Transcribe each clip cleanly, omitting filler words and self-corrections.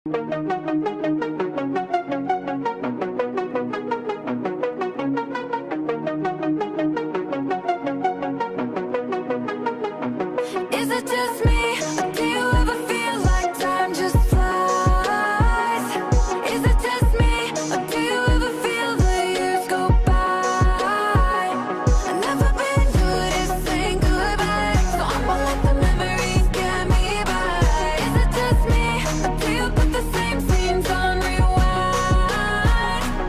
Is it just me, or do you ever feel like time just flies? Is it just me, or do you ever feel the years go by? I've never been good at saying goodbye, so I won't let the memories get me by. Is it just me, or do you put the same scenes on rewind?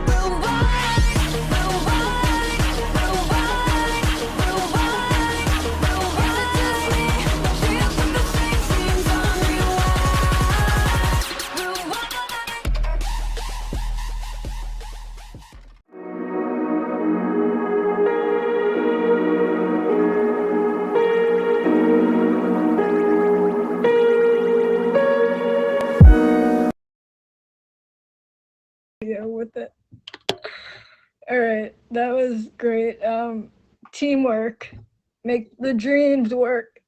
Rewind, rewind, rewind, rewind, rewind. Is it just me, or do you put the same scenes on rewind? Rewind. Yeah, with it. All right, that was great. Teamwork, make the dreams work.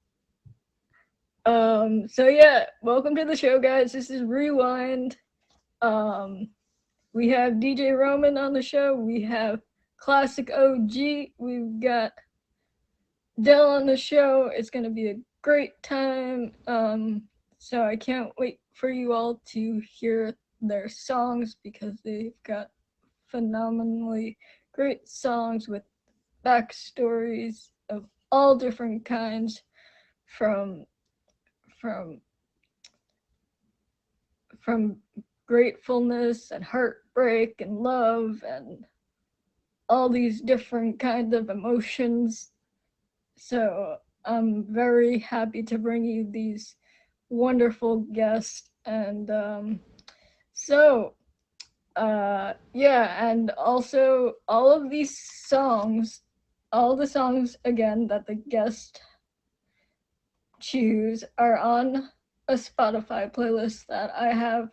So yeah, welcome to the show, guys. This is Rewind. We have DJ Roman on the show. We have Classic OG. We've got Dell on the show. It's gonna be a great time. So I can't wait for you all to hear their songs because they've got phenomenally great songs with backstories of all different kinds, from from gratefulness and heartbreak and love and all these different kinds of emotions. So I'm very happy to bring you these wonderful guests. And yeah, and also all of these songs, all the songs again that the guests choose are on a Spotify playlist that I have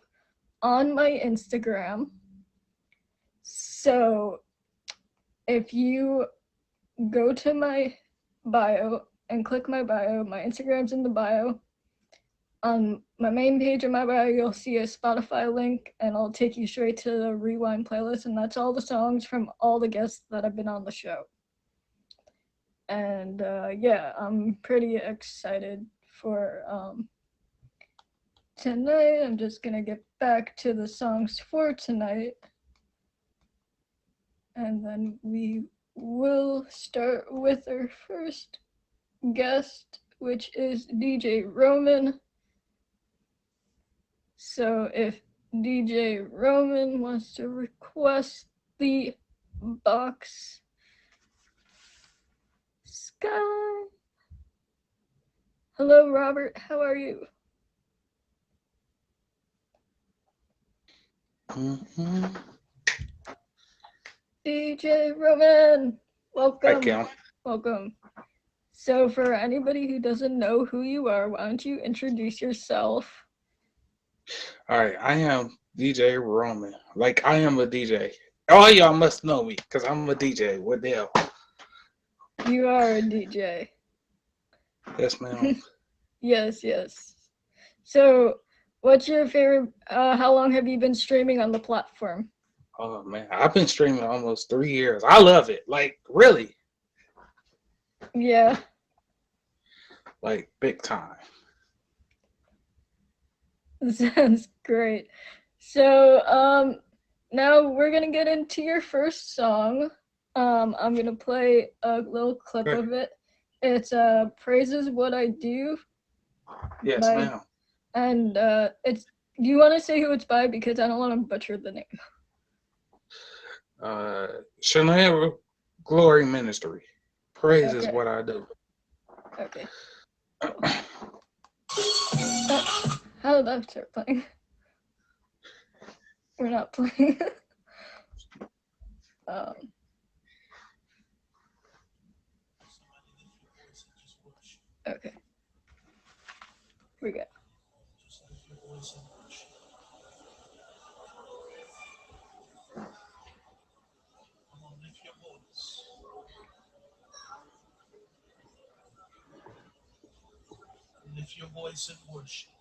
on my Instagram. So if you go to my bio and click my bio, my Instagram's in the bio. On my main page of my bio, you'll see a Spotify link, and I'll take you straight to the Rewind playlist, and that's all the songs from all the guests that have been on the show. And yeah, I'm pretty excited for tonight. I'm just gonna get back to the songs for tonight, and then we will start with our first guest, which is DJ Roman. So if DJ Roman wants to request the box sky. Hello, Robert. How are you? DJ Roman, welcome. Hi, Kim. Welcome. So for anybody who doesn't know who you are, why don't you introduce yourself? All right, I am DJ Roman. Like, I am a DJ. All y'all must know me because I'm a DJ. What the hell? You are a DJ. Yes, ma'am. Yes, yes. So what's your favorite, how long have you been streaming on the platform? Oh, man. I've been streaming almost 3 years. I love it. Like, really. Yeah. Like, big time. Sounds great. So now we're gonna get into your first song. I'm gonna play a little clip Okay. of it. It's Praises What I Do. Yes, by, ma'am. and it's, do you want to say who it's by, because I don't want to butcher the name? Chanel Glory Ministry. Praise is Okay. what I do. Okay. How did that start playing? We're not playing. Okay. We got. Lift your voice and worship.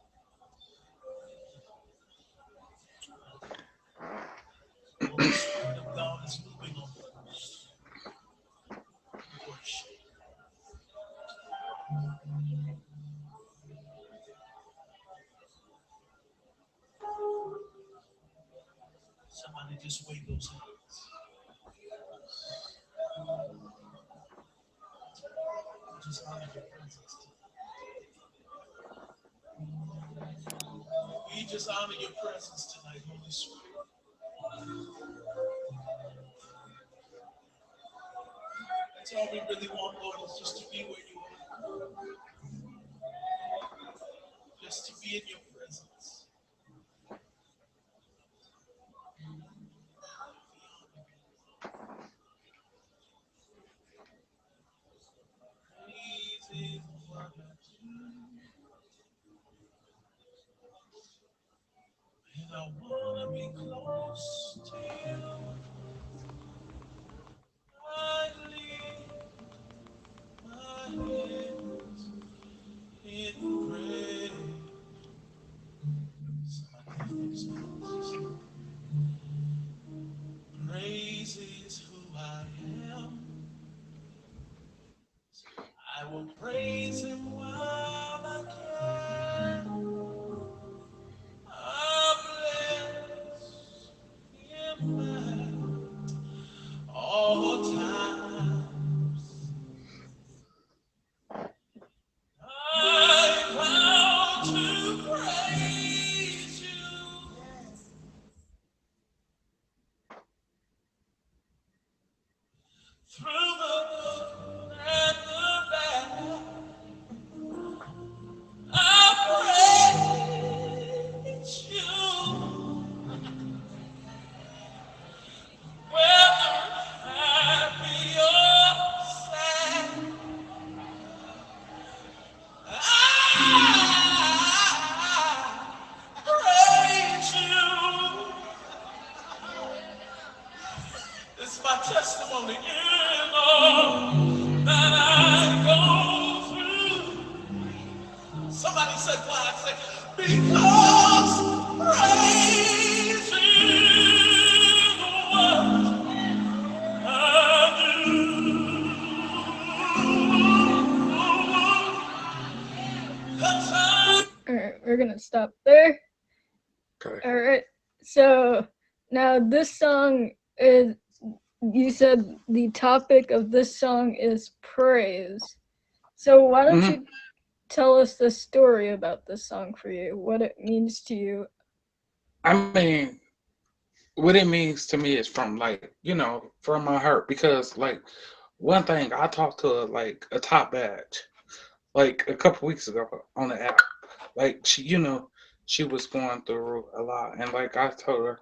Somebody just wave those hands. Just honor your presence tonight. We just honor your presence tonight, Holy Spirit. That's all we really want, Lord, is just to be where you are. Just to be in your presence. Praise is what I do. And I want to be close to you. I lift my hands in praise. Somebody lift those hands. Praise is who I am. I will praise him while I can. I'm blessed in my all times. I vow to praise you. Through the good and the bad, I praise you. Whether happy or sad, I praise you. It's my testimony in all that I go through. Somebody said why? I said because praise is what I do. 'Cause All right, we're gonna stop there. Okay. All right. So now this song is, you said the topic of this song is praise. So why don't you tell us the story about this song for you, what it means to you? I mean, what it means to me is from from my heart because one thing I talked to a top badge a couple weeks ago on the app. She was going through a lot and I told her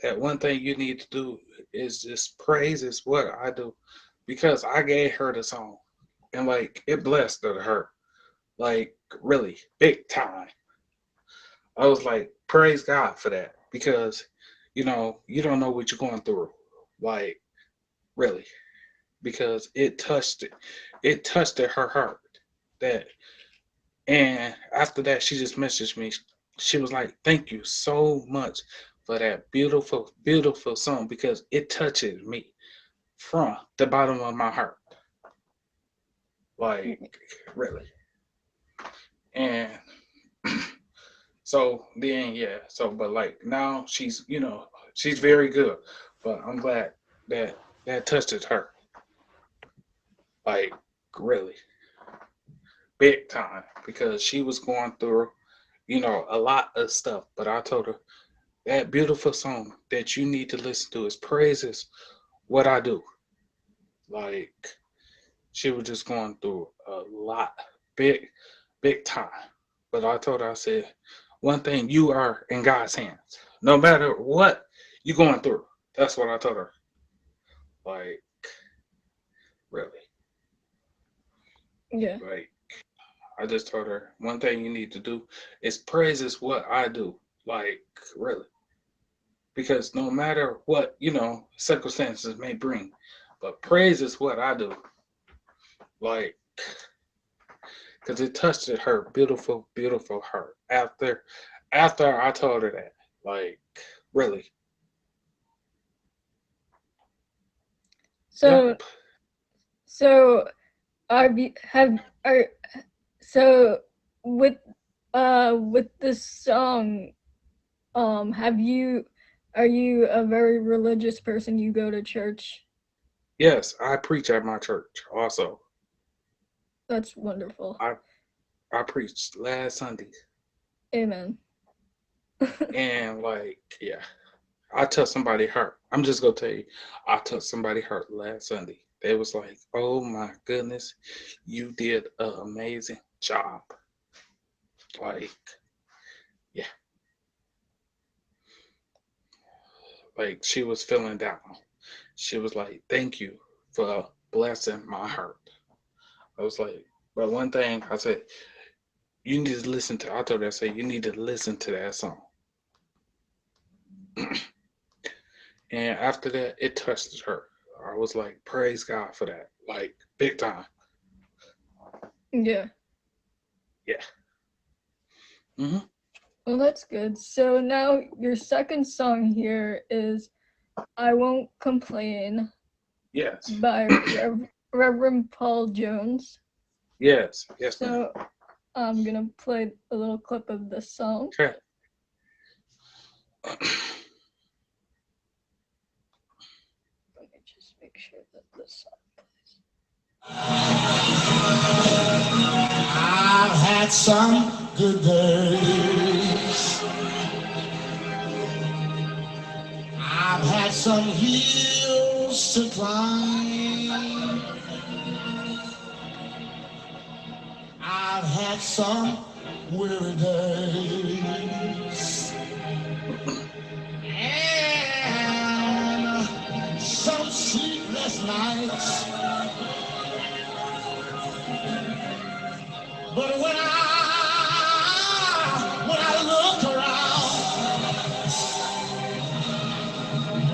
that one thing you need to do is just praise is what I do because I gave her the song and it blessed her really big time. I was like, praise God for that because you don't know what you're going through, really, because it touched her heart. That, and after that, she just messaged me. She was like, "Thank you so much for that beautiful, beautiful song because it touches me from the bottom of my heart, really." And so then, yeah. So, but now she's very good. But I'm glad that touched her, really big time because she was going through, a lot of stuff. But I told her that beautiful song that you need to listen to is praises what I do. She was just going through a lot, big time. But I told her, I said, one thing, you are in God's hands. No matter what you're going through. That's what I told her. Really. Yeah. I just told her, one thing you need to do is praise is what I do. Really. Because no matter what, circumstances may bring, but praise is what I do. Because it touched her beautiful, beautiful heart after I told her that. Really. So, Yep. so so with this song, have you Are you a very religious person? You go to church? Yes, I preach at my church also. That's wonderful. I preached last Sunday, Amen. and like, yeah, I touched somebody hurt. I'm just gonna tell you, I touched somebody hurt last Sunday. They was like, "Oh my goodness, you did an amazing job." Like, yeah, like she was feeling down. She was like, "Thank you for blessing my heart." I was like, but one thing I said, you need to listen to. I told her, I said, you need to listen to that song. And after that, it touched her. I was like, praise God for that, like big time. Yeah. Yeah. Hmm. Well, that's good. So now your second song here is I Won't Complain Yes. by Reverend Paul Jones. Yes. Yes, ma'am. So I'm gonna play a little clip of this song. Okay. Let me just make sure that this song plays. I've had some good days. I've had some hills to climb. I've had some weary days. And some sleepless nights. But when I look around,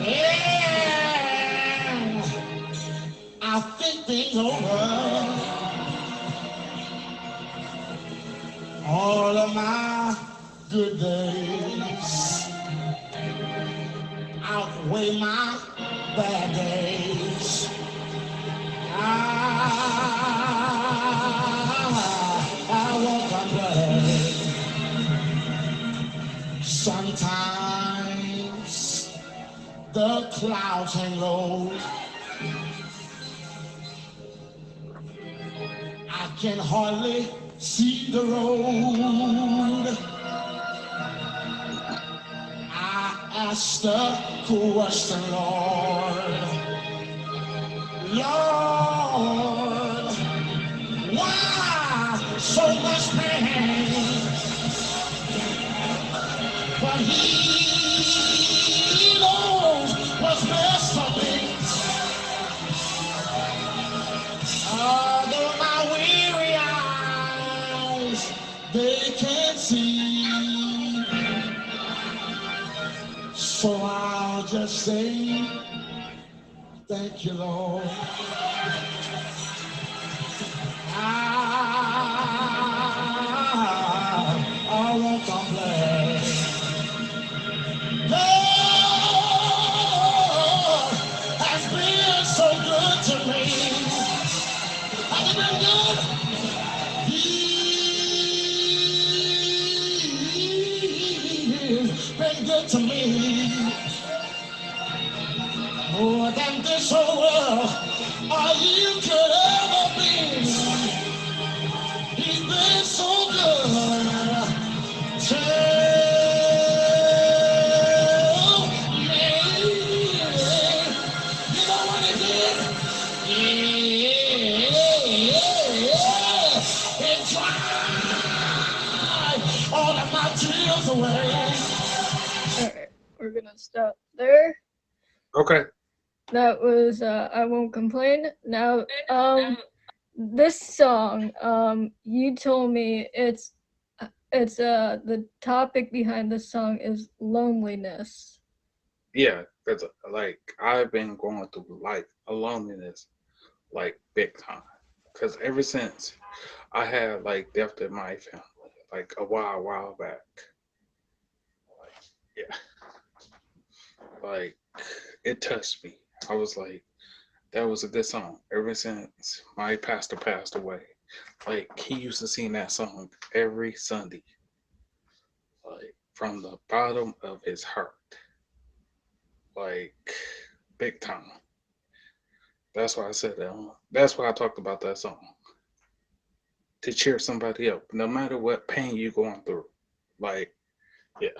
yeah, I think things over. All of my good days outweigh my bad days. I won't complain. Sometimes the clouds hang low. I can hardly see the road. I asked the question, Lord, why so much pain? But He knows what's best for me. Although my weary eyes, they can't see. So I'll just say, thank you, Lord. I won't complain. Lord has been so good to me. Has he been good? He's been good to me. More than this whole world or you could ever be. He's been so good. Tell me, you know what he did? Yeah, it dried all of my tears away. Alright, we're gonna stop there. Okay. That was I Won't Complain. Now this song, you told me it's the topic behind this song is loneliness. Yeah, because like I've been going through like a loneliness, like big time. Because ever since I had like death in my family, like a while back. Like, yeah, like it touched me. I was like, that was a good song. Ever since my pastor passed away, like he used to sing that song every Sunday, like from the bottom of his heart. like big time. That's why I said that. That's why I talked about that song to cheer somebody up, no matter what pain you're going through. Like, yeah,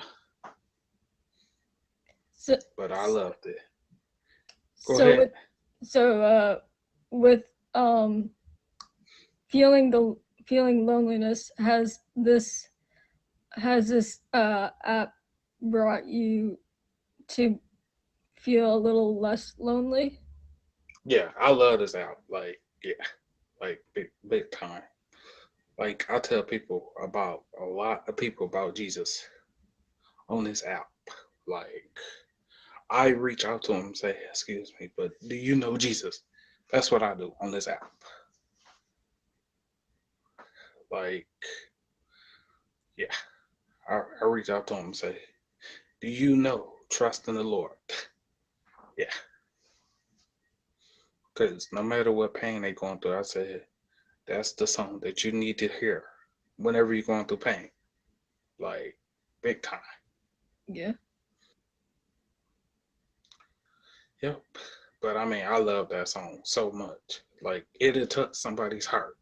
So, but I loved it. Go so ahead. with with feeling loneliness, has this app brought you to feel a little less lonely? Yeah, I love this app. Like, yeah, like big time. Like I tell people about a lot of people about Jesus on this app. Like I reach out to them and say, "Excuse me, but do you know Jesus?" That's what I do on this app. Like, yeah, I reach out to them and say, "Do you know trust in the Lord?" Yeah, because no matter what pain they're going through, I say that's the song that you need to hear whenever you're going through pain. Like big time. Yeah. Yep. But I mean, I love that song so much. Like it'll touch somebody's heart.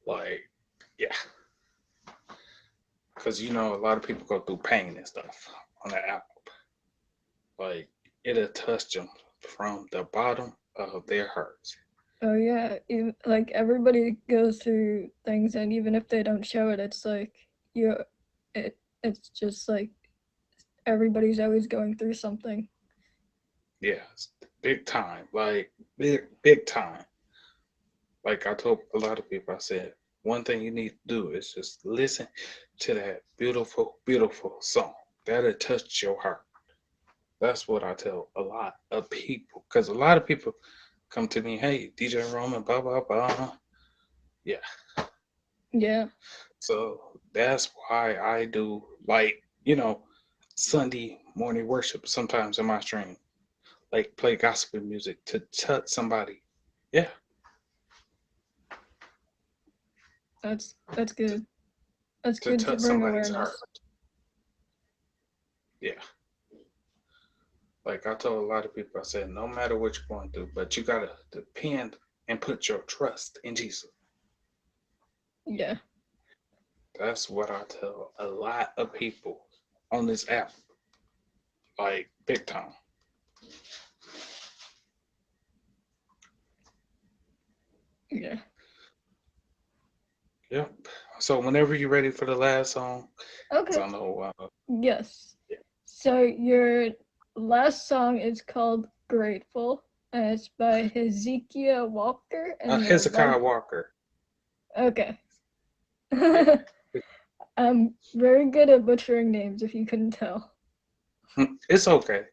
Like, yeah. Because you know, a lot of people go through pain and stuff on the album. Like it'll touch them from the bottom of their hearts. Oh yeah, like everybody goes through things, and even if they don't show it, it's like you, it's just like everybody's always going through something. Yeah, it's big time. Like big time. Like I told a lot of people, I said, one thing you need to do is just listen to that beautiful, beautiful song. That'll touch your heart. That's what I tell a lot of people. Because a lot of people come to me, hey, DJ Roman, blah, blah, blah. Yeah. Yeah. So that's why I do, like, you know, Sunday morning worship sometimes in my stream. Like, play gospel music to touch somebody. Yeah. That's good. That's To good to touch bring somebody's heart. awareness. Yeah. Like I told a lot of people, I said, no matter what you're going through, but you got to depend and put your trust in Jesus. Yeah. That's what I tell a lot of people on this app, like big time. Yeah. Yep. So whenever you're ready for the last song, 'cause Okay. I know. Yes. Yeah. So your last song is called Grateful, and it's by Hezekiah Walker and the Hezekiah Walker. Okay. Yeah. I'm very good at butchering names, if you couldn't tell. It's okay.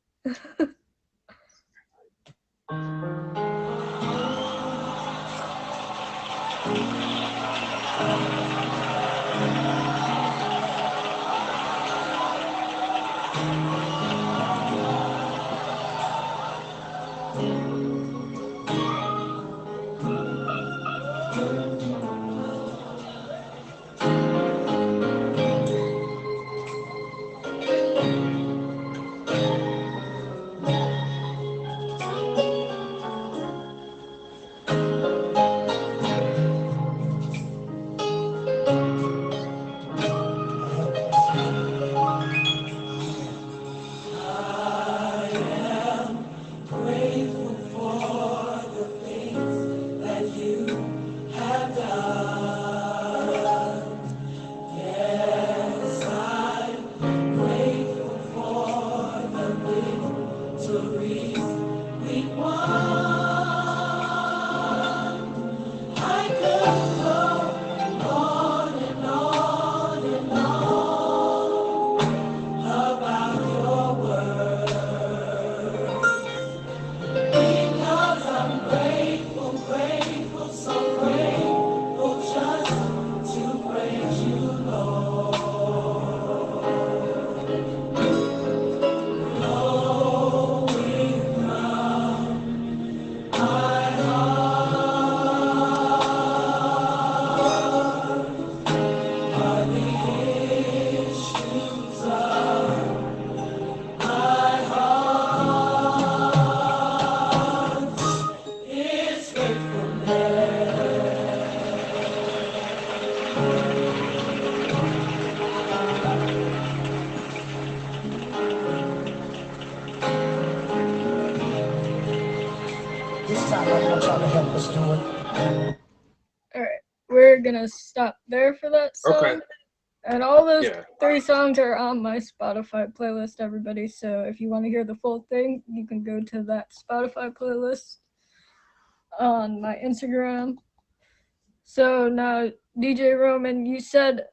sound like I'm trying to help us do it. All right, we're gonna stop there for that song. Okay. And all those Yeah. 3 songs are on my Spotify playlist, everybody. So if you want to hear the full thing, you can go to that Spotify playlist on my Instagram. So now, DJ Roman, you said,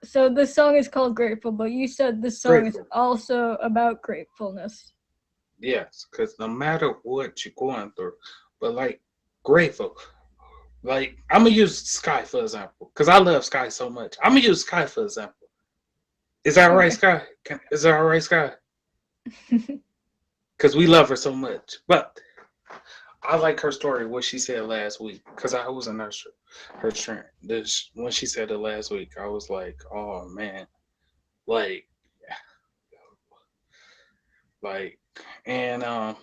so this song is called Grateful, but you said this song is Grateful. also about gratefulness. Yes, because no matter what you're going through, but like grateful. Like I'm gonna use Sky for example, because I love Sky so much. I'm gonna use Sky for example. Is that all right, Sky? Is that all right, Sky? Because we love her so much. But I like her story, what she said last week, because I was in her strength. When she said it last week, I was like, oh man, like, and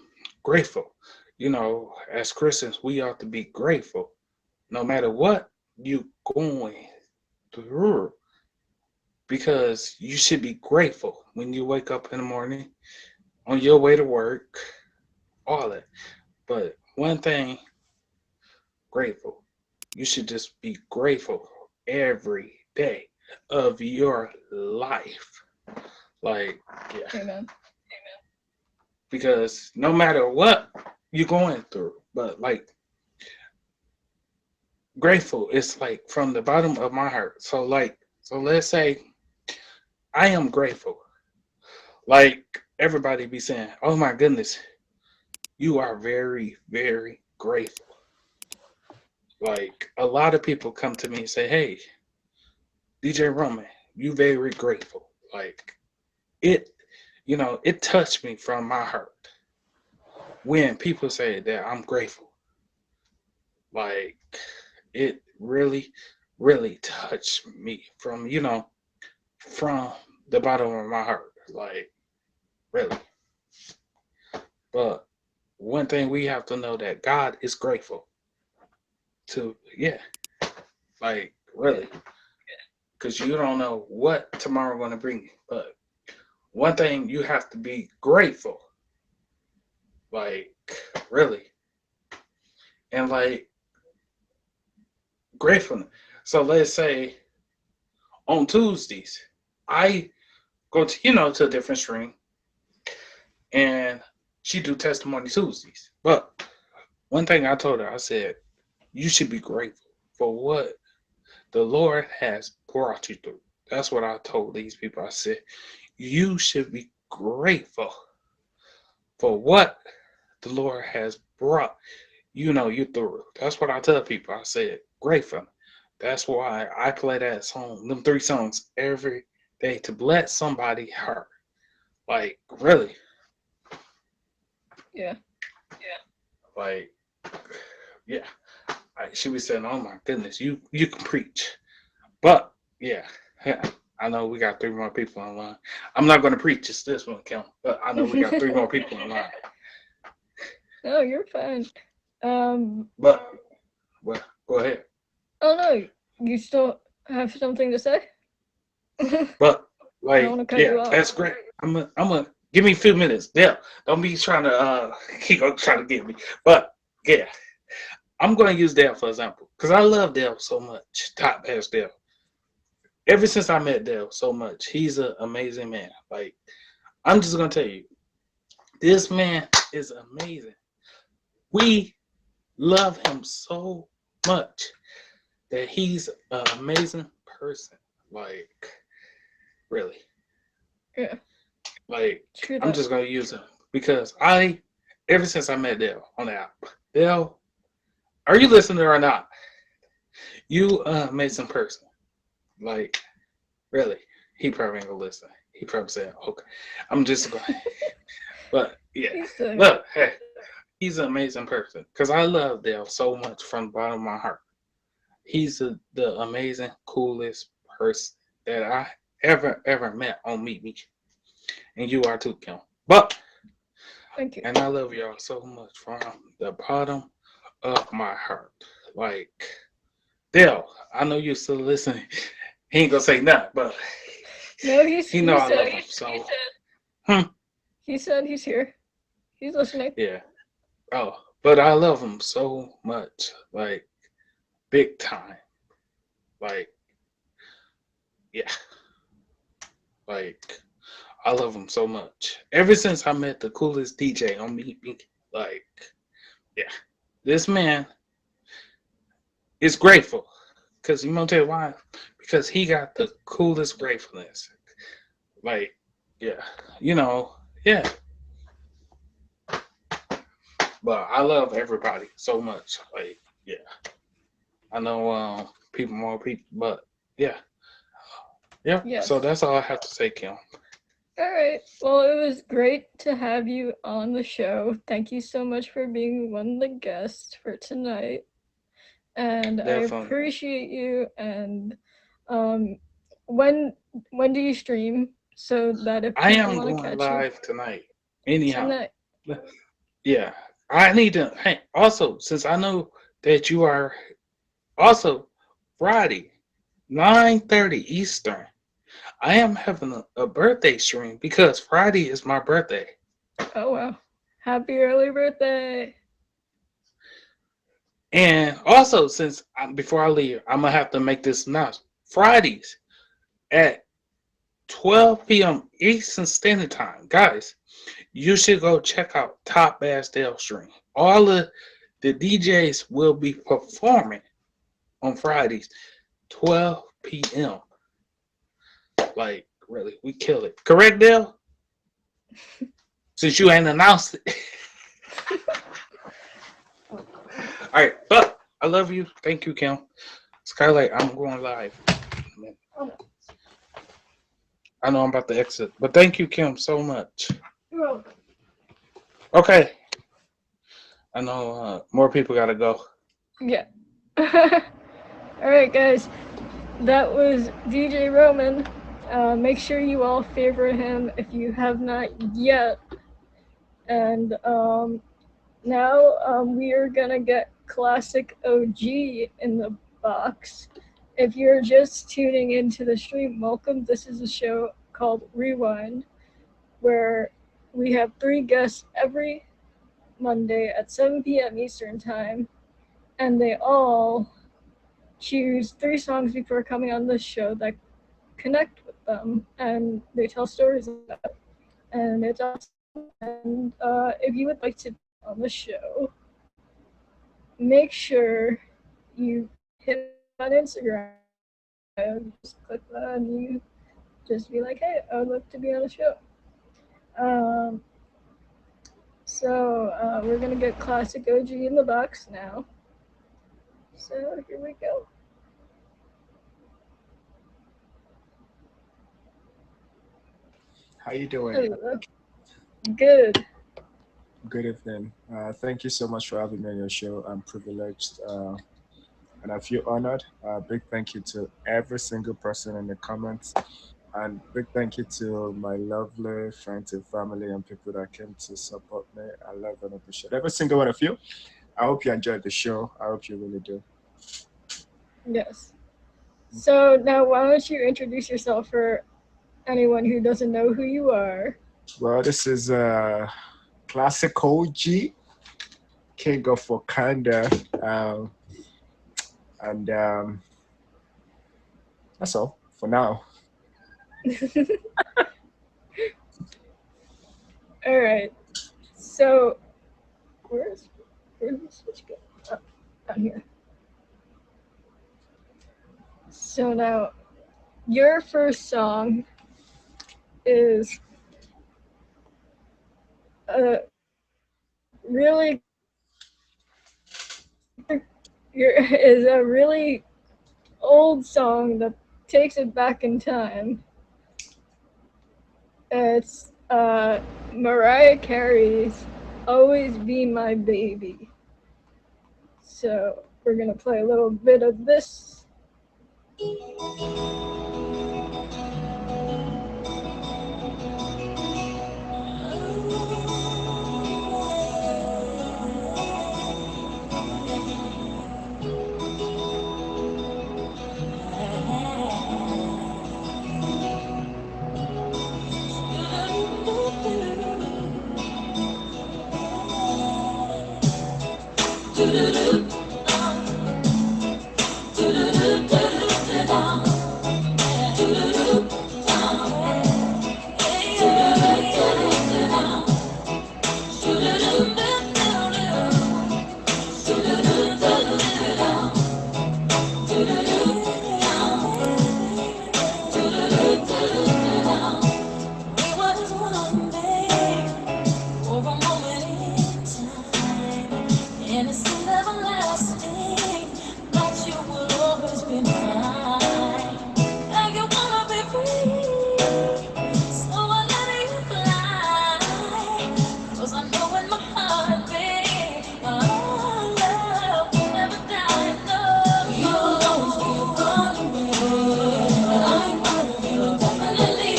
grateful. You know, as Christians, we ought to be grateful, no matter what you going through, because you should be grateful when you wake up in the morning, on your way to work, all that. But one thing, grateful. You should just be grateful every day of your life. Like, yeah. Amen. Because no matter what you're going through, but like, grateful is like from the bottom of my heart. So let's say I am grateful. Like everybody be saying, oh my goodness, you are very, very grateful. Like a lot of people come to me and say, hey, DJ Roman, you very grateful. Like it, you know, it touched me from my heart when people say that I'm grateful. Like it really, really touched me from, you know, from the bottom of my heart. Like really. But one thing we have to know that God is grateful to, yeah, like really, because you don't know what tomorrow going to bring you. But one thing you have to be grateful, like really, and like gratefulness. So let's say on Tuesdays, I go to, you know, to a different stream, and she do testimony Tuesdays. But one thing I told her, I said, you should be grateful for what the Lord has brought you through. That's what I told these people. I said, you should be grateful for what the Lord has brought, you know, you through. That's what I tell people. I said, grateful. That's why I play that song, them 3 songs every day to bless somebody's heart. Like, really. Yeah. Like, yeah. She was saying, oh my goodness, you can preach. But, yeah, I know we got 3 more people online. I'm not going to preach just this one, Kim, but I know we got 3 more people online. No, you're fine. But, well, go ahead. Oh no, you still have something to say? But, I don't wanna like, cut you yeah, off. that's great. I'm gonna give me a few minutes. Yeah, don't be trying to keep on trying to get me. But yeah, I'm gonna use Dale for example because I love Dale so much. Top ass Dale. Ever since I met Dale so much, he's an amazing man. Like I'm just gonna tell you, this man is amazing. We love him so much that he's an amazing person. Like really. Yeah. Like, True I'm that. just gonna use him because ever since I met Dale on the app, Dale, are you listening or not? You amazing person. Like, really, he probably ain't gonna listen. He probably said, okay, I'm just going. But yeah, He's still here. look, hey, he's an amazing person because I love Dale so much from the bottom of my heart. He's the amazing, coolest person that I ever met on Meet Me. And you are too, Kim. But, Thank you. and I love y'all so much from the bottom of my heart. Like, Dale, I know you're still listening. He ain't gonna say nothing, but No, he know I love him. So, he said he's here. He's listening. yeah. Oh, but I love him so much, like big time. Like, yeah, like I love him so much. Ever since I met the coolest DJ on Meet Me, like, yeah, this man is grateful. Cause you know tell you why? Because he got the coolest gratefulness. Like, yeah, you know, yeah. But I love everybody so much. Like, yeah, I know people more people, but yeah, yeah. So Yes. that's all I have to say, Kim. All right. Well, it was great to have you on the show. Thank you so much for being one of the guests for tonight. And I Definitely. appreciate you. And um, when when do you stream so that if I people am want to going catch you live tonight. Anyhow, tonight? yeah. I need to. Hey, also, since I know that you are also Friday, 9:30 Eastern. I am having a birthday stream because Friday is my birthday. Oh wow! Happy early birthday! And also, since before I leave, I'm gonna have to make this announcement. Fridays at 12 p.m. Eastern Standard Time, guys, you should go check out Top Bass Dale stream. All of the DJs will be performing on Fridays, 12 p.m. Like, really, we kill it. Correct, Dale? Since you ain't announced it. All right, but I love you. Thank you, Kim. Skylight, I'm going live. I know I'm about to exit, but thank you, Kim, so much. You're welcome. Okay. I know more people got to go. Yeah. All right, guys. That was DJ Roman. Make sure you all favor him if you have not yet. And now we are gonna get classic OG in the box. If you're just tuning into the stream, welcome. This is a show called Rewind, where we have 3 guests every Monday at 7 p.m. Eastern Time, and they all choose 3 songs before coming on the show that connect with them, and they tell stories about it. And it's awesome. And if you would like to be on the show, make sure you hit on Instagram. Just click that and you just be like, hey, I would love to be on the show. Um, so we're gonna get classic OG in the box now. So here we go. How you doing? Hello. Good. Good evening. Thank you so much for having me on your show. I'm privileged and I feel honored. Big thank you to every single person in the comments, and big thank you to my lovely friends and family and people that came to support me. I love and appreciate every single one of you. I hope you enjoyed the show. I hope you really do. Yes. So now why don't you introduce yourself for anyone who doesn't know who you are? Well, this is classic OG, King of Wakanda. And that's all for now. All right. So where's the switch go? Oh, down here. So now your first song is a really is a really old song that takes it back in time. It's Mariah Carey's "Always Be My Baby." So we're gonna play a little bit of this. We was one day for a moment in time, and it seemed everlasting that you will always be mine. And you wanna be free, so I let you fly. 'Cause I know in my heart, babe, our love will never die. No, you'll always be a part of me, but I'm part of you definitely.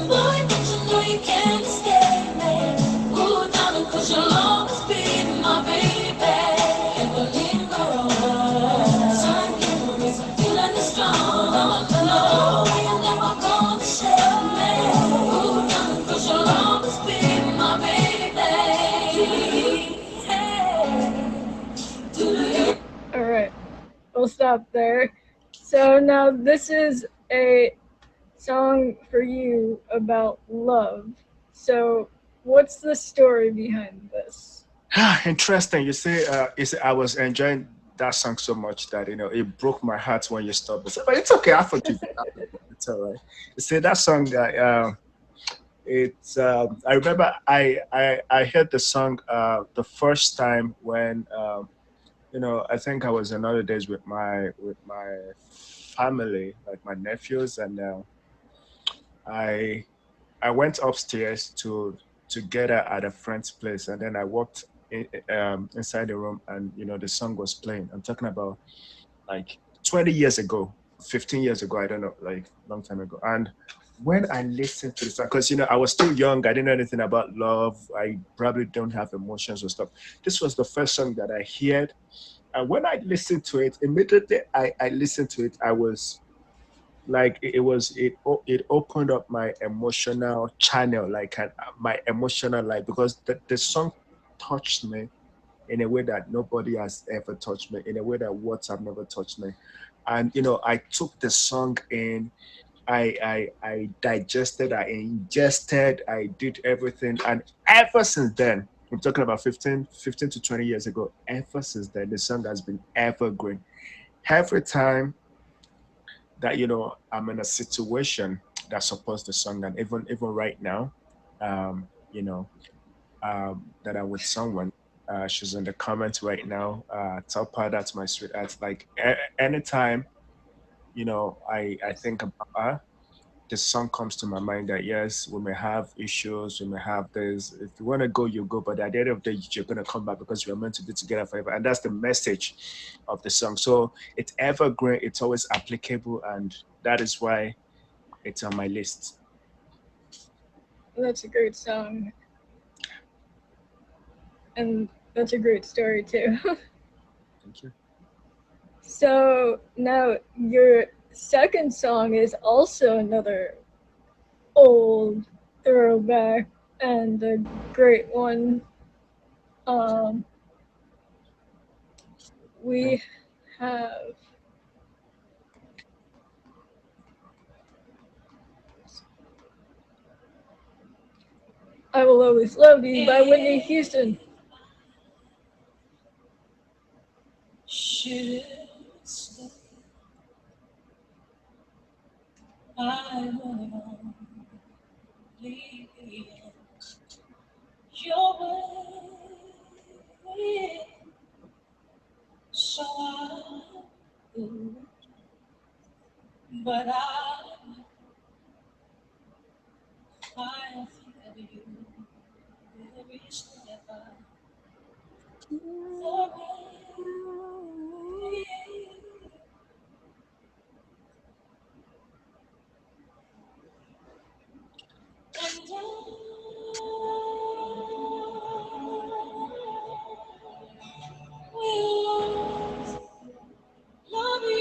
Boy, but you know you can't escape me. Ooh, darling, 'cause you'll always be my baby. And we'll linger on. Time can erase a feeling is strong. No, you're never gonna shake me. Ooh, darling, 'cause you'll always be my baby. Hey. All right, we'll stop there. So now this is a song for you about love. So what's the story behind this? Interesting. You see, I was enjoying that song so much that it broke my heart when you stopped. But it's okay. I forgive you. It's all right. You see that song that it's. I remember I heard the song the first time when I think I was on holidays with my family, like my nephews, and I I went upstairs to get her at a friend's place, and then I walked inside the room, and the song was playing. I'm talking about like 20 years ago, 15 years ago, I don't know, like long time ago. And when I listened to the song, because I was still young, I didn't know anything about love. I probably don't have emotions or stuff. This was the first song that I heard, and when I listened to it, immediately I listened to it, I was like it opened up my emotional channel, like my emotional life, because the song touched me in a way that nobody has ever touched me, in a way that words have never touched me. And I took the song in, I digested, I ingested, I did everything. And ever since then, I'm talking about 15 to 20 years ago, ever since then, the song has been evergreen. Every time that I'm in a situation that supports the song, and even right now, um, you know, that I'm with someone. She's in the comments right now. Tell that's my sweetheart. Like anytime, I think about her, the song comes to my mind that yes, we may have issues, we may have this. If you want to go, you go. But at the end of the day, you're gonna come back because we're meant to be together forever. And that's the message of the song. So it's evergreen, it's always applicable, and that is why it's on my list. That's a great song, and that's a great story too. Thank you. So now your second song is also another old throwback and a great one. Um, we have I Will Always Love You by Whitney Houston. Should stay, I will only be your way. So I would, but I fear you very step for me. And I will love you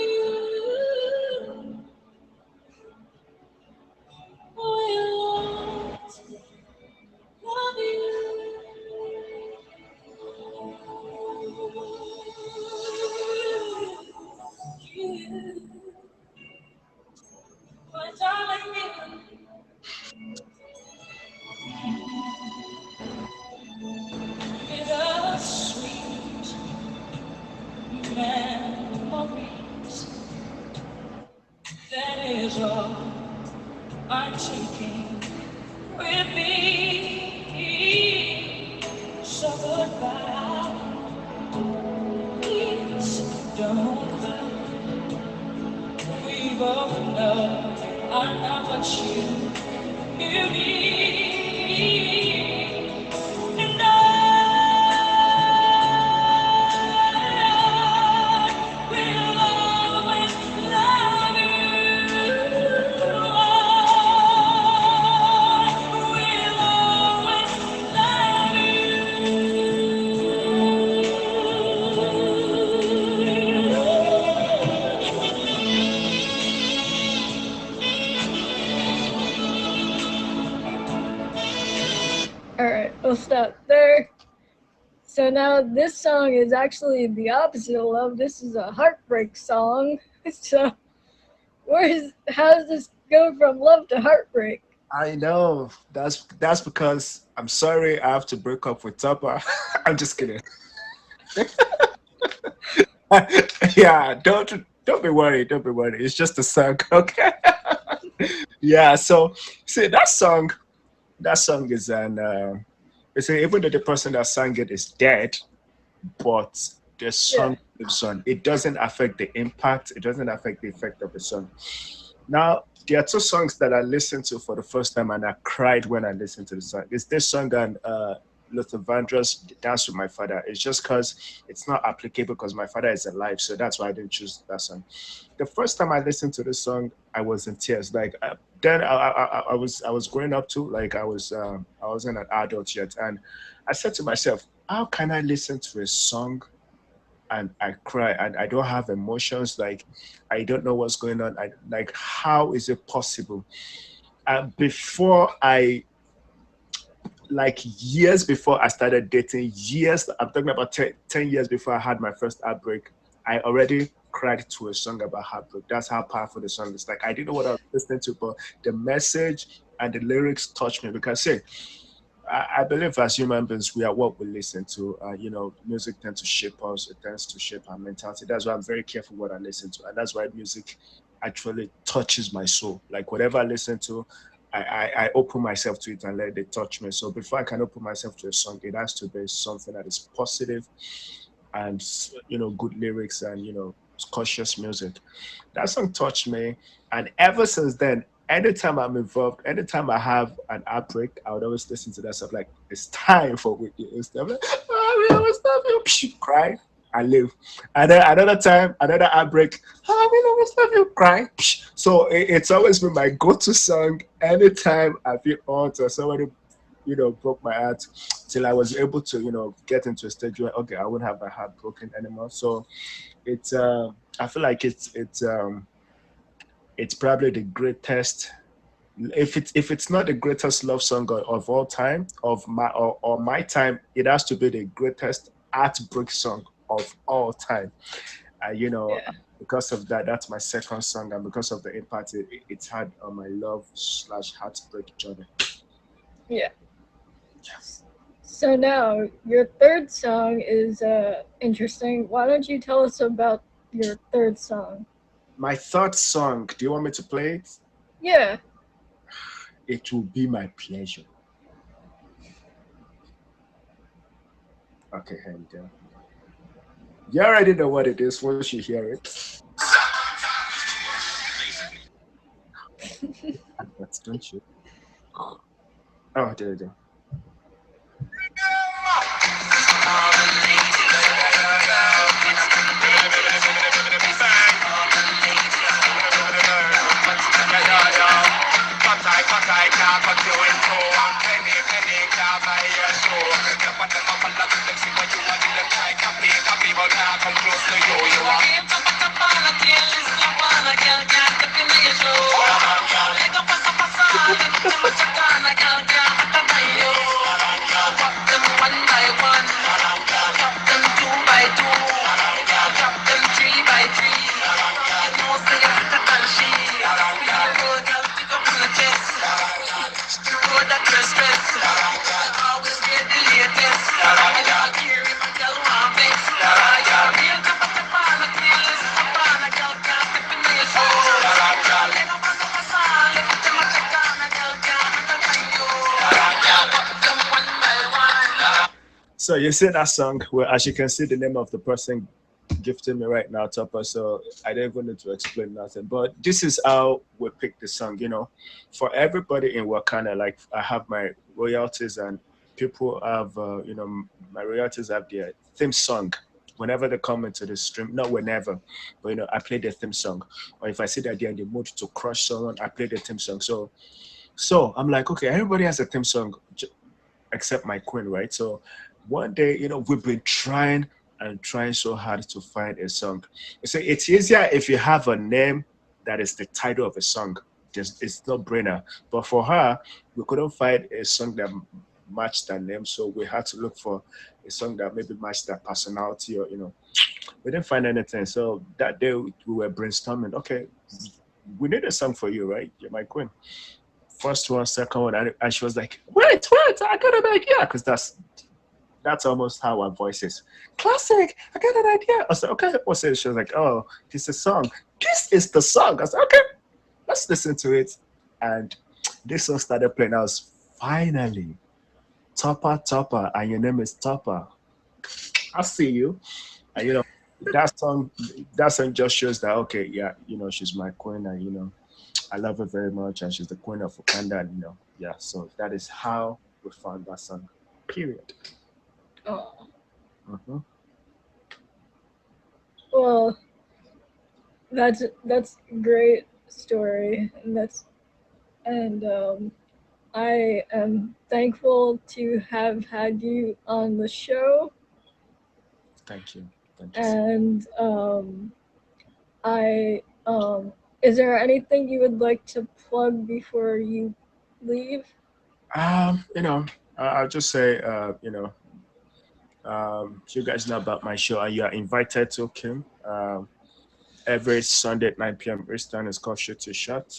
All right, we'll stop there. So now this song is actually the opposite of love. This is a heartbreak song. So how does this go from love to heartbreak? I know. That's because I'm sorry I have to break up with Topper. I'm just kidding. Yeah, don't be worried. Don't be worried. It's just a song, okay? Yeah. So see that song. That song is even though the person that sang it is dead, but the song lives on. It doesn't affect the impact. It doesn't affect the effect of the song. Now, there are two songs that I listened to for the first time and I cried when I listened to the song. It's this song and Luther Vandross, Dance with My Father. It's just because it's not applicable because my father is alive, so that's why I didn't choose that song. The first time I listened to this song, I was in tears. Like then I was growing up too. Like I wasn't an adult yet, and I said to myself, how can I listen to a song and I cry and I don't have emotions? Like I don't know what's going on. Like how is it possible? Before I like years before I started dating, I'm talking about 10 years before I had my first heartbreak, I already cried to a song about heartbreak. That's how powerful the song is. Like I didn't know what I was listening to, but the message and the lyrics touched me because I believe as human beings, we are what we listen to. Music tends to shape us. It tends to shape our mentality. That's why I'm very careful what I listen to. And that's why music actually touches my soul. Like whatever I listen to, I open myself to it and let it touch me. So before I can open myself to a song, it has to be something that is positive and, good lyrics and, cautious music. That song touched me. And ever since then, anytime I'm involved, anytime I have an outbreak, I would always listen to that stuff. Like, it's time for Whitney Houston. I'm like, oh, I always love you. Cry. I live. And then another time, another outbreak. I will always love you, cry. So it's always been my go-to song anytime I feel hurt or somebody, broke my heart, till I was able to, get into a stage where, okay, I wouldn't have my heart broken anymore. So it's, I feel like it's probably the greatest. If it's not the greatest love song of all time, of my time, it has to be the greatest heartbreak song of all time. Because of that, that's my second song, and because of the impact it's had on my love/heartbreak journey. Yeah. So now your third song is interesting. Why don't you tell us about your third song? My third song, do you want me to play it? Yeah. It will be my pleasure. Okay, here we go. You already know what it is once you hear it. That's, don't you? Oh, there you go. So you see that song where, as you can see, the name of the person gifting me right now, Topper. So I don't even need to explain nothing. But this is how we pick the song. For everybody in Wakanda, like I have my royalties, and people have, my royalties have their theme song. Whenever they come into the stream, not whenever, but I play the theme song. Or if I see that they're in the mood to crush someone, I play the theme song. So I'm like, okay, everybody has a theme song except my queen, right? So one day, we've been trying and trying so hard to find a song. So it's easier if you have a name that is the title of a song. It's no brainer. But for her, we couldn't find a song that matched that name, so we had to look for a song that maybe matched that personality, or we didn't find anything. So that day we were brainstorming. Okay, we need a song for you, right? You're my queen. First one, second one, and she was like, wait, I got an idea, because that's almost how our voice is. Classic, I got an idea. I said, okay, what's it? She was like, oh, this is a song. This is the song. I said, okay, let's listen to it. And this song started playing. I was finally, Topper, and your name is Topper. I see you. And that song just shows that, okay, yeah, she's my queen, and I love her very much, and she's the queen of Wakanda, and yeah. So that is how we found that song. Period. Oh. Mhm. Well, that's a great story, and I am thankful to have had you on the show. Thank you. And is there anything you would like to plug before you leave? I'll just say, you guys know about my show, and you are invited to, Kim. Every Sunday at 9 p.m. Eastern. It's called Shoot to Shot.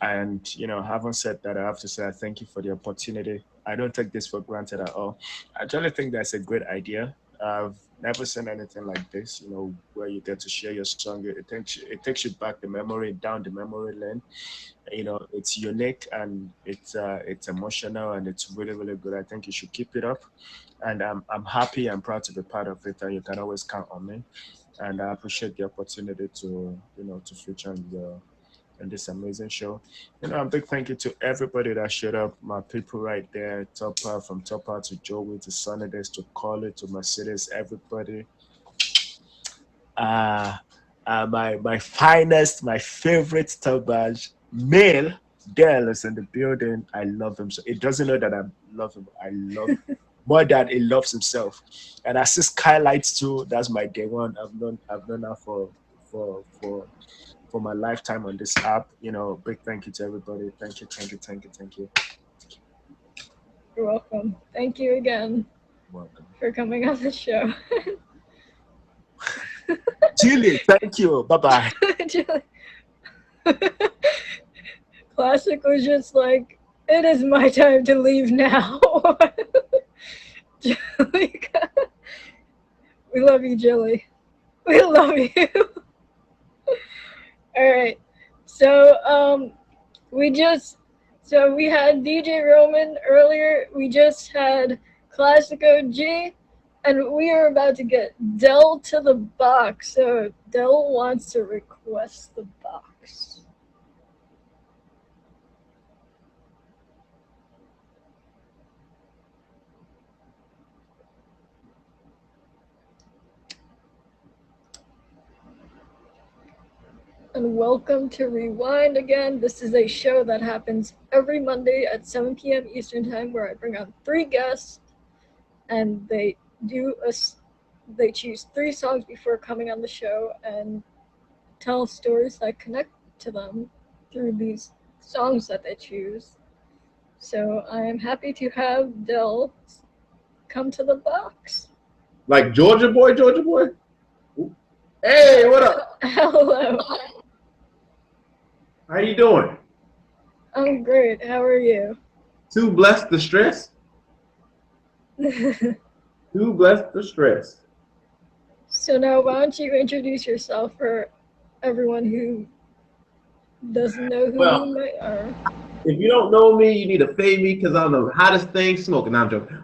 Having said that, I have to say I thank you for the opportunity. I don't take this for granted at all. I actually think that's a great idea. I've never seen anything like this, where you get to share your song. It takes you back down the memory lane. It's unique, and it's emotional, and it's really, really good. I think you should keep it up. And I'm happy and proud to be part of it, and you can always count on me. And I appreciate the opportunity to feature in this amazing show. A big thank you to everybody that showed up, my people right there, from Topper to Joey to Sundays to Collie to Mercedes, everybody. My finest, my favorite top badge, male, Dell is in the building. I love him. So it doesn't know that I love him. I love him more than he loves himself. And I see Skylights too. That's my day one. I've known her for my lifetime on this app. Big thank you to everybody. Thank you. You're welcome. Thank you again Welcome. for coming on the show. Julie, thank you. Bye-bye. Julie. Classic was just like, it is my time to leave now. Julie, we love you, Julie. We love you. All right. So we had DJ Roman earlier. We just had Classic OG, and we are about to get Dell to the box. So Dell wants to request the box. And welcome to Rewind again. This is a show that happens every Monday at 7 p.m. Eastern Time, where I bring on 3 guests, and they choose 3 songs before coming on the show and tell stories that connect to them through these songs that they choose. So I am happy to have Dell come to the box. Like Georgia boy? Hey, what up? Hello. How you doing? I'm great. How are you? Too blessed to stress? Too blessed to stress. So now, why don't you introduce yourself for everyone who doesn't know who Well, you might are. if you don't know me, you need to fade me because I'm the hottest thing smoking. No, I'm joking.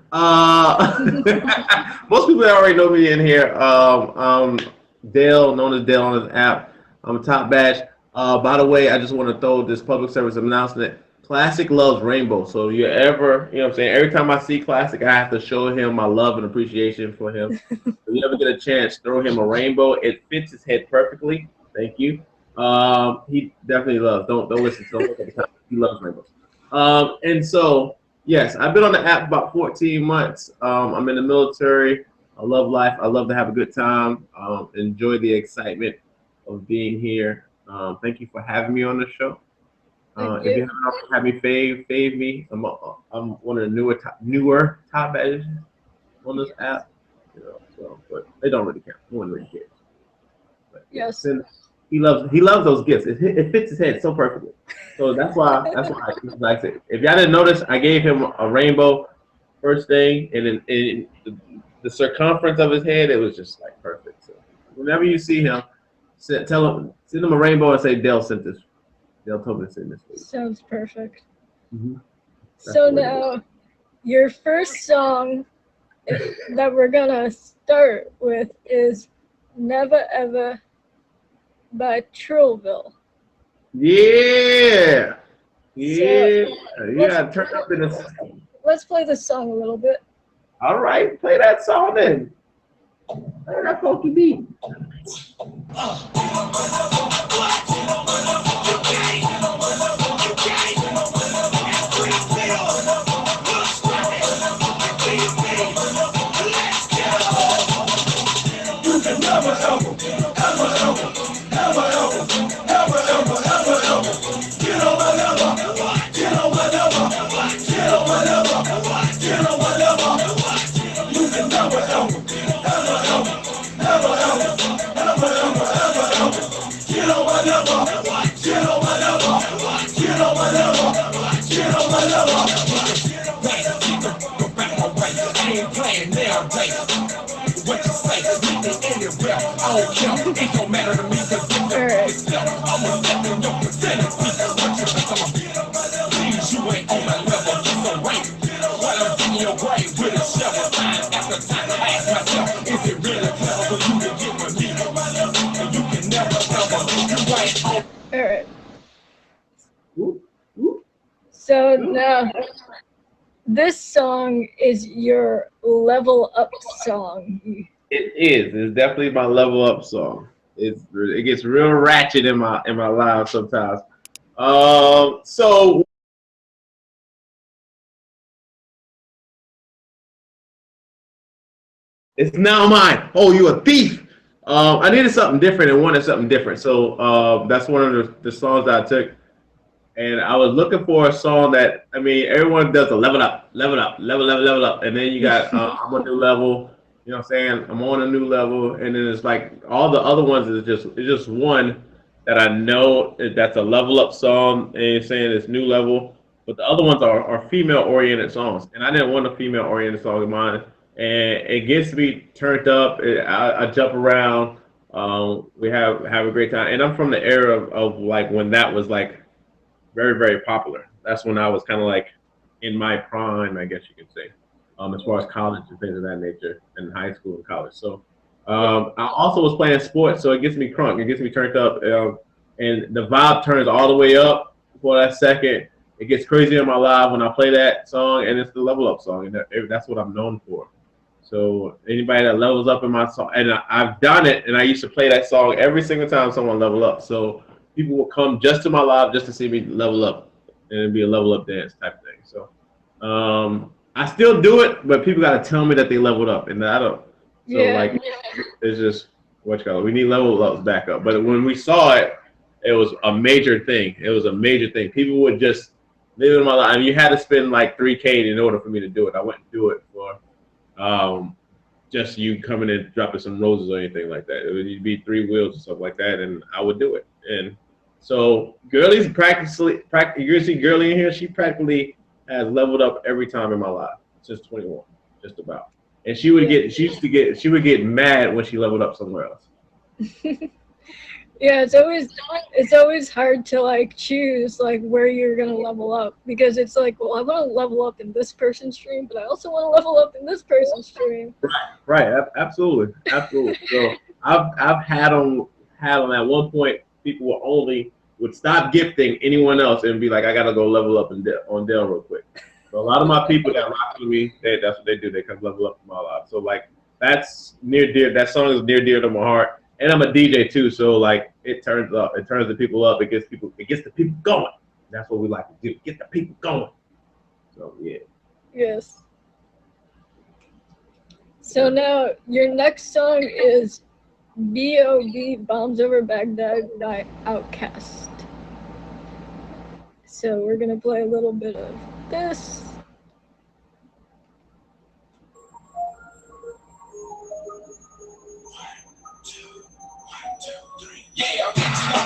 Most people already know me in here. Dale, known as Dale on this app. I'm a top badge. By the way, I just want to throw this public service announcement. Classic loves Rainbow. So you ever, you know what I'm saying? Every time I see Classic, I have to show him my love and appreciation for him. If you ever get a chance, throw him a rainbow. It fits his head perfectly. Thank you. He definitely loves. Don't listen to him. He loves rainbows. And so, yes, I've been on the app about 14 months. I'm in the military. I love life. I love to have a good time. Enjoy the excitement of being here. Thank you for having me on the show. Thank If you. you haven't already had me, fave me. I'm one of the newer top badges on this app. You know, so but they don't really care. No one really cares. But, Yes. and he loves those gifts. It fits his head so perfectly. So that's why like I said, if y'all didn't notice, I gave him a rainbow first thing, and then in the circumference of his head, it was just like perfect. So whenever you see him, send him a rainbow and say Dale sent this. Dale told me to send this for you. Sounds perfect. Mhm. So That's what it now, your first song that we're gonna start with is "Never Ever" by Trillville. Yeah. Yeah. You gotta turn up in the. Let's play this song a little bit. All right, play that song then. Play that funky beat. Alright. Whoop, whoop. So now, this song is your level up song. It is. It's definitely my level up song. It gets real ratchet in my live sometimes. So it's now mine. Oh, you a thief! I needed something different and wanted something different. So that's one of the songs that I took. And I was looking for a song that, I mean, everyone does a level up, level up, level up. And then you got I'm a new level. You know what I'm saying? I'm on a new level. And then it's like all the other ones it's just one that I know that's a level up song and you're saying it's new level. But the other ones are female oriented songs. And I didn't want a female oriented song in mine. And it gets me turned up. I jump around. We have a great time. And I'm from the era of like when that was like very, very popular. That's when I was kind of like in my prime, I guess you could say, as far as college and things of that nature, and high school and college. So I also was playing sports, so it gets me crunk. It gets me turned up, and the vibe turns all the way up for that second. It gets crazy in my live when I play that song, and it's the level up song, and that's what I'm known for. So anybody that levels up in my song, and I've done it, and I used to play that song every single time someone level up. So people will come just to my live just to see me level up, and it'd be a level up dance type thing. So I still do it, but people got to tell me that they leveled up, and I don't. So like, it's just what you call it. We need level ups back up. But when we saw it, it was a major thing. It was a major thing. People would just live in my life. I mean, you had to spend like $3K in order for me to do it. I wouldn't do it for just you coming in dropping some roses or anything like that. It would be 3 wheels or stuff like that, and I would do it. And so Girlie's you see Girlie in here, she practically has leveled up every time in my life since 21, just about. And she would get mad when she leveled up somewhere else. Yeah, it's always hard to like choose like where you're gonna level up because it's like, well, I want to level up in this person's stream, but I also want to level up in this person's stream. Right, absolutely, absolutely. So I've had them at one point. People would stop gifting anyone else and be like, I gotta go level up on Dell real quick. So a lot of my people that rock with me, that's what they do. They come level up in my life. So like that's near dear. That song is near dear to my heart. And I'm a DJ too, so like it turns the people up. It gets the people going. That's what we like to do. Get the people going. So yeah. Yes. So now your next song is B.O.B. Bombs Over Baghdad by Outkast. So we're gonna play a little bit of this. Yeah,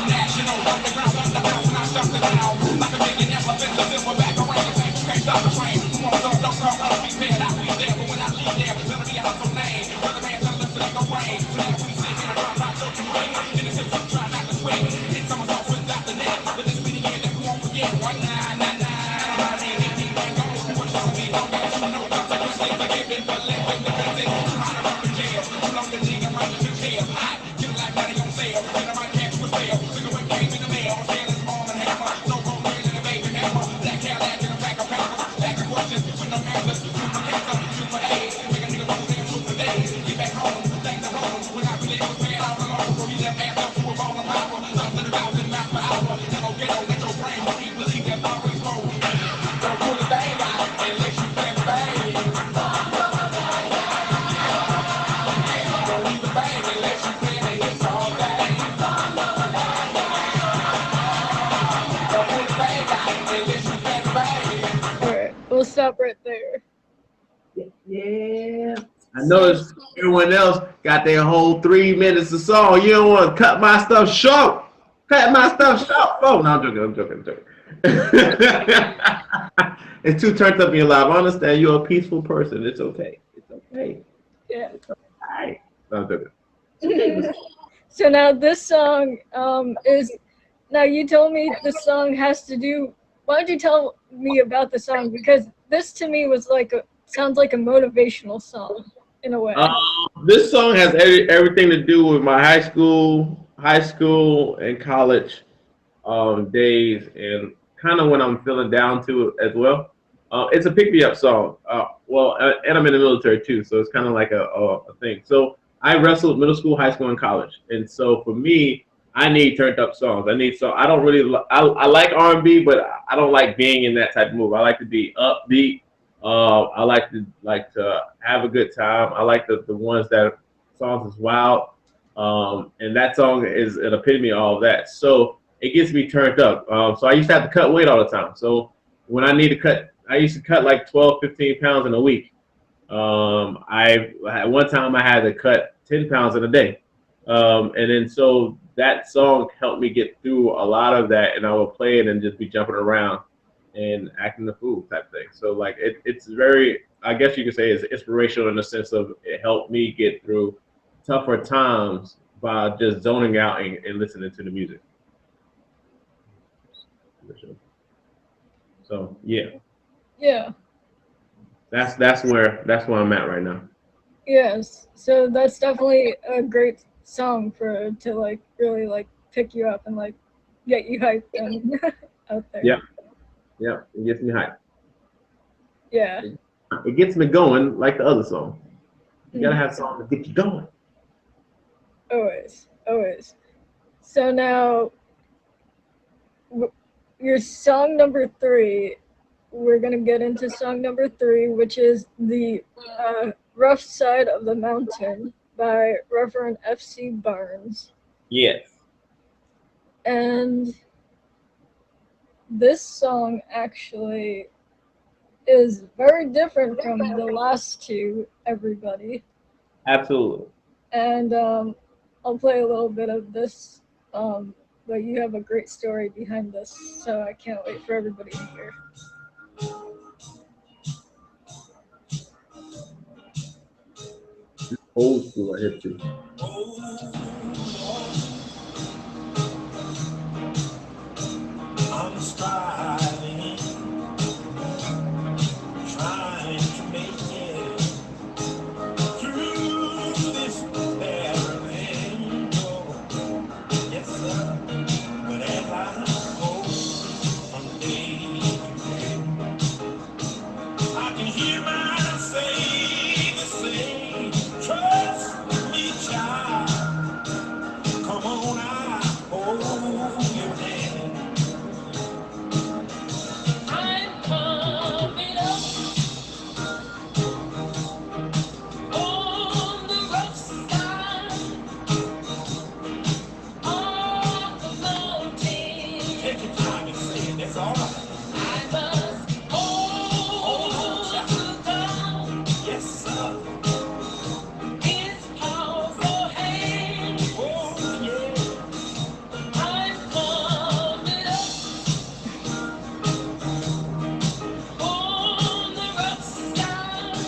national, underground, underground, when I stop the ground. Like a million elephants, the silver back around. You can't stop the train. You wanna go, don't come, I'll be there. I'll be there, but when I leave there, it's gonna be a hustle name. Brother man, tell us to make a rain. So that we sit in a drop, I told you rain. In the system, try not to swing. Hit someone's off without the net. But this be the year that we won't forget. 199. Anything that goes, what you see, don't get you know. Consequently, forgiven, but living the present. Trying to run the jail. You know the nigga running to jail. Hot, get like money on sale. Get a right cash with sale. Cigarette came in the mail. Sailor's mom and hammer. No gold ring in the baby hammer. Black Cadillac in a pack of pampers. Back of questions with no answers. Shoot for cancer, shoot for AIDS. Make a nigga lose and shoot for days. Get back home, thanks to home. When I really was man out alone. So he left ass up to a ball of power. Something about the mouth per hour. Never get on, let your brain believe that always roll. Don't pull the bang out unless you can bang. Don't leave the bang unless you can and it's all bang. Don't pull the bang out unless you can bang. Alright, we'll stop right there. Yeah. I noticed everyone else got their whole 3 minutes of song. You don't want to cut my stuff short. Cut my stuff short. Oh, no, I'm joking. It's too turned up in your life. I understand you're a peaceful person. It's okay. Yeah. All right. No, I'm joking. So now this song is, now you told me this song has to do, why don't you tell me about the song? Because this to me was like sounds like a motivational song in a way. This song has everything to do with my high school and college days, and kind of when I'm feeling down to it as well. It's a pick me up song. And I'm in the military too, so it's kind of like a thing. So I wrestled middle school, high school, and college, and so for me, I need turned up songs. I don't really. I like R&B, but I don't like being in that type of mood. I like to be upbeat. I like to have a good time. I like the ones that songs is wild. And that song is an epitome of all of that. So it gets me turned up. So I used to have to cut weight all the time. So when I need to cut, I used to cut like 12, 15 pounds in a week. At one time I had to cut 10 pounds in a day. And then so that song helped me get through a lot of that, and I would play it and just be jumping around and acting the fool type thing. So like it's very, I guess you could say it's inspirational in the sense of it helped me get through tougher times by just zoning out and listening to the music. So yeah. Yeah. That's where I'm at right now. Yes. So that's definitely a great song to like really like pick you up and like get you hyped and out there. Yeah, it gets me hyped. Yeah. It gets me going like the other song. You gotta have songs to get you going. Always. So now, your song number 3, we're gonna get into song number 3, which is the Rough Side of the Mountain by Reverend F.C. Barnes. Yes. And this song actually is very different from the last two, everybody. Absolutely. And I'll play a little bit of this, but you have a great story behind this, so I can't wait for everybody to hear. Old school, I hit you. Hear my Savior say, trust me, child. Come on, I hold your hand. I'm coming up on the rough side of the mountain. Take your time and say it, that's all right. I must hold to God. Yes, sir. His powerful hand. Oh, yeah. I'm coming up on the rough side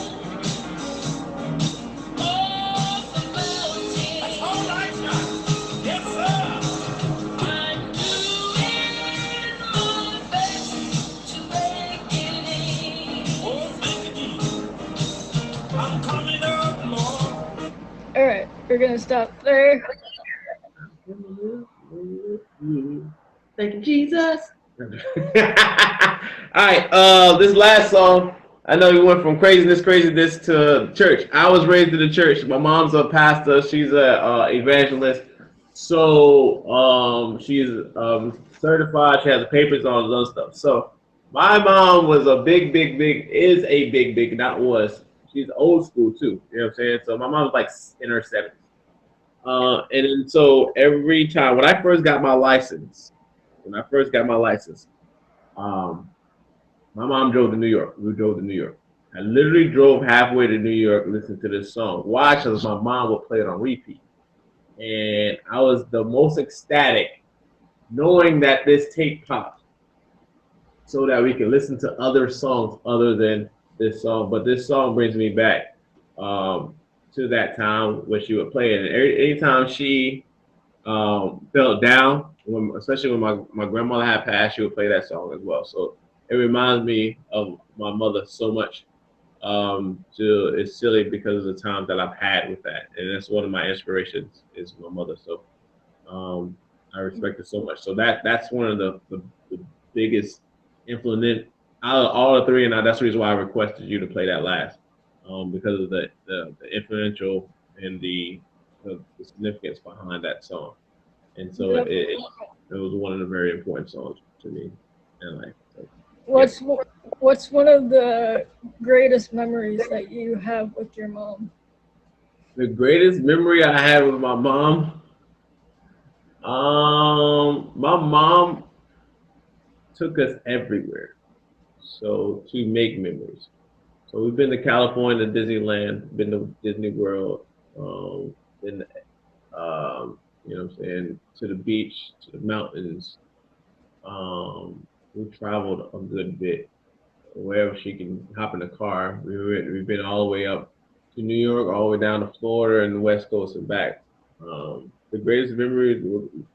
of the mountain. That's all right now. Yes, sir. I'm doing my best to make it in. Oh, make it in. I'm coming up, Lord. All right, we're gonna stop there. Thank you, Jesus. All right, this last song, I know you went from craziness to church. I was raised in the church. My mom's a pastor. She's a evangelist. So she's certified. She has the papers on those stuff. So my mom was a is a big, not was. She's old school too. You know what I'm saying? So my mom's like in her 70s. And then so every time when I first got my license, my mom drove to New York. We drove to New York. I literally drove halfway to New York listening to this song. Why? Because my mom would play it on repeat. And I was the most ecstatic knowing that this tape popped so that we can listen to other songs other than this song. But this song brings me back to that time when she would play it. And anytime she felt down, especially when my grandmother had passed, she would play that song as well. So it reminds me of my mother so much. It's silly because of the time that I've had with that, and that's one of my inspirations is my mother. So I respect her so much. So that's one of the biggest influence out of all the three, and that's the reason why I requested you to play that last, because of the influential and the significance behind that song. And so it was one of the very important songs to me in life. So, What's one of the greatest memories that you have with your mom? the greatest memory I had with my mom, my mom took us everywhere, so to make memories. So we've been to California, Disneyland, been to Disney World, been, you know what I'm saying, to the beach, to the mountains. We traveled a good bit. Wherever she can hop in the car. We've been all the way up to New York, all the way down to Florida and the West Coast and back. The greatest memory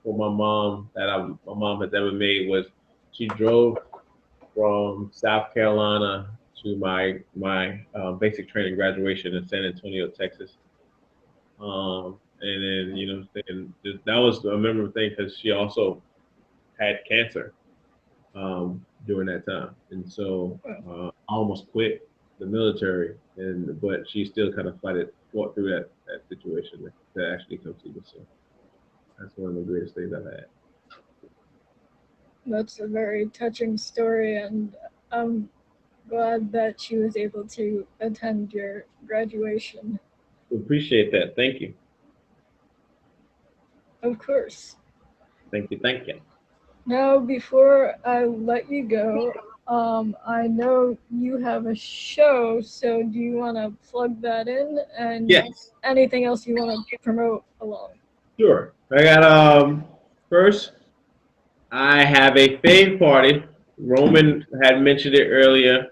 for my mom my mom has ever made was she drove from South Carolina to my basic training graduation in San Antonio, Texas. And then, you know, that was a memorable thing because she also had cancer during that time, and so I almost quit the military, but she still kind of fought through that situation to actually come see me. So that's one of the greatest things I've had. That's a very touching story, and I'm glad that she was able to attend your graduation. Appreciate that. Thank you. Of course. Thank you. Now, before I let you go, I know you have a show, so do you want to plug that in? And Yes. anything else you want to promote along? Sure. I got first, I have a fave party. Roman had mentioned it earlier.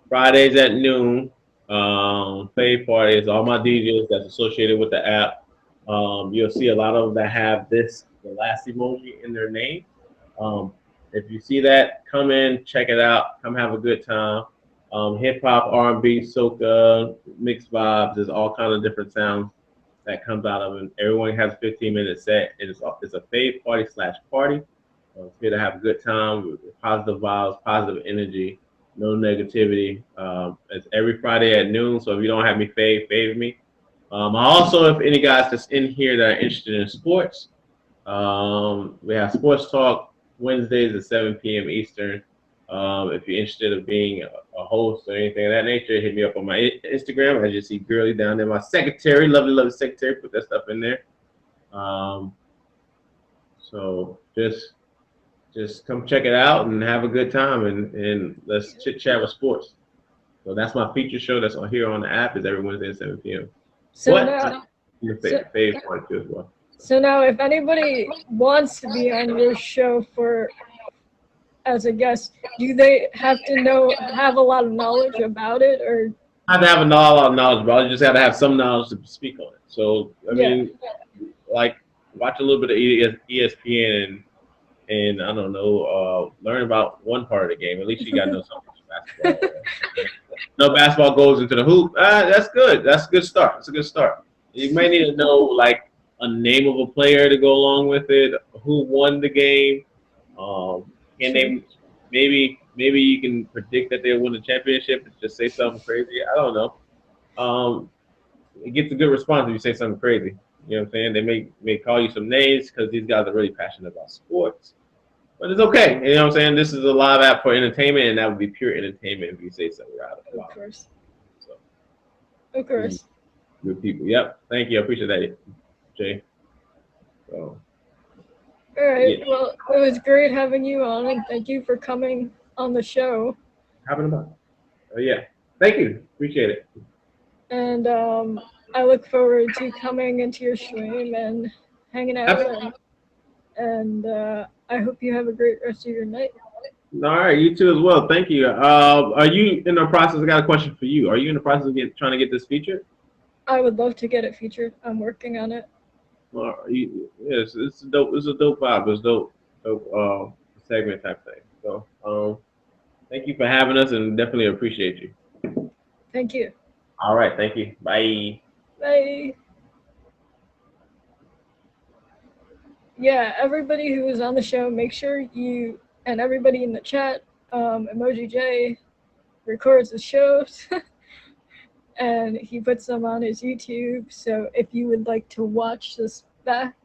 Fridays at noon. Fave party is all my DJs that's associated with the app. You'll see a lot of them that have the last emoji in their name. If you see that, come in, check it out, come have a good time. Hip hop, R&B, soca, mixed vibes. There's all kinds of different sounds that comes out of it. Everyone has a 15-minute set. It's a fave party / party. It's here to have a good time, positive vibes, positive energy, no negativity. It's every Friday at noon. So if you don't have me fave me. Also, if any guys that's in here that are interested in sports, we have Sports Talk Wednesdays at 7 p.m. Eastern. If you're interested in being a host or anything of that nature, hit me up on my Instagram. I just see Girly down there. My secretary, lovely secretary, put that stuff in there. So just come check it out and have a good time and let's chit chat with sports. So that's my feature show that's on here on the app. Is every Wednesday at 7 p.m. So What? now, Your fave part too as well. so now, if anybody wants to be on your show as a guest, do they have to have a lot of knowledge about it, or? I have to have a lot of knowledge, but I just got to have some knowledge to speak on it. So I mean, like watch a little bit of ESPN and I don't know, learn about one part of the game. At least you got to know something about basketball. No basketball goes into the hoop. That's good. That's a good start. It's a good start. You may need to know like a name of a player to go along with it, who won the game, and then maybe you can predict that they'll win the championship and just say something crazy. I don't know. It gets a good response if you say something crazy. You know what I'm saying? They may call you some names because these guys are really passionate about sports. But it's okay. You know what I'm saying? This is a live app for entertainment, and that would be pure entertainment if you say something right about Of course. So, Of course. good people. Yep. Thank you. I appreciate that, Jay. So, All right. Yeah. Well, it was great having you on, and thank you for coming on the show. having them on. Yeah. Thank you. Appreciate it. And I look forward to coming into your stream and hanging out. And I hope you have a great rest of your night. All right. You too as well. Thank you. Are you in the process? I got a question for you. Are you in the process of trying to get this featured? I would love to get it featured. I'm working on it. Yes, it's dope. It's a dope vibe. It's dope segment type thing. So, thank you for having us, and definitely appreciate you. Thank you. All right, thank you. Bye. Bye. Yeah, everybody who was on the show, make sure you, and everybody in the chat, Emoji J records the shows and he puts them on his YouTube. So if you would like to watch this back,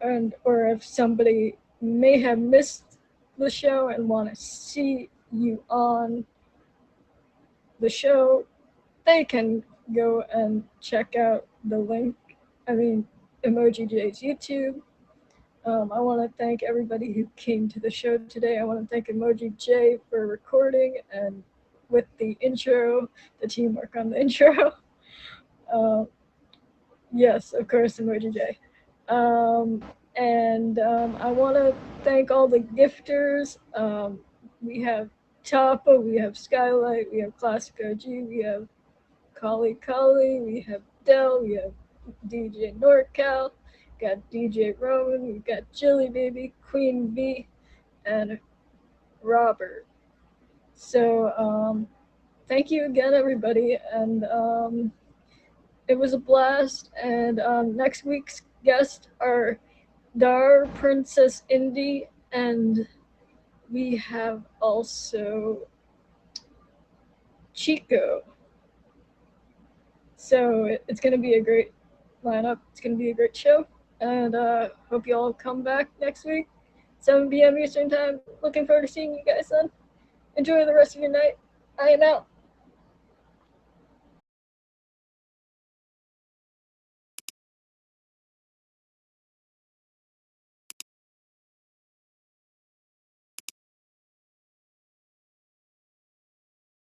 or if somebody may have missed the show and want to see you on the show, they can go and check out the link. Emoji J's YouTube. I want to thank everybody who came to the show today. I want to thank Emoji J for recording and with the intro, the teamwork on the intro. Yes, of course, Emoji J. And I want to thank all the gifters. We have Tapa, we have Skylight, we have Classic OG, we have Kali, we have Dell, we have DJ NorCal, got DJ Roman, we've got Jilly Baby, Queen B, and Robert. So thank you again, everybody, and it was a blast. And next week's guests are Dar, Princess Indy, and we have also Chico. So it's going to be a great lineup. It's going to be a great show. And hope you all come back next week, 7 p.m. Eastern Time. Looking forward to seeing you guys then. Enjoy the rest of your night. I am out.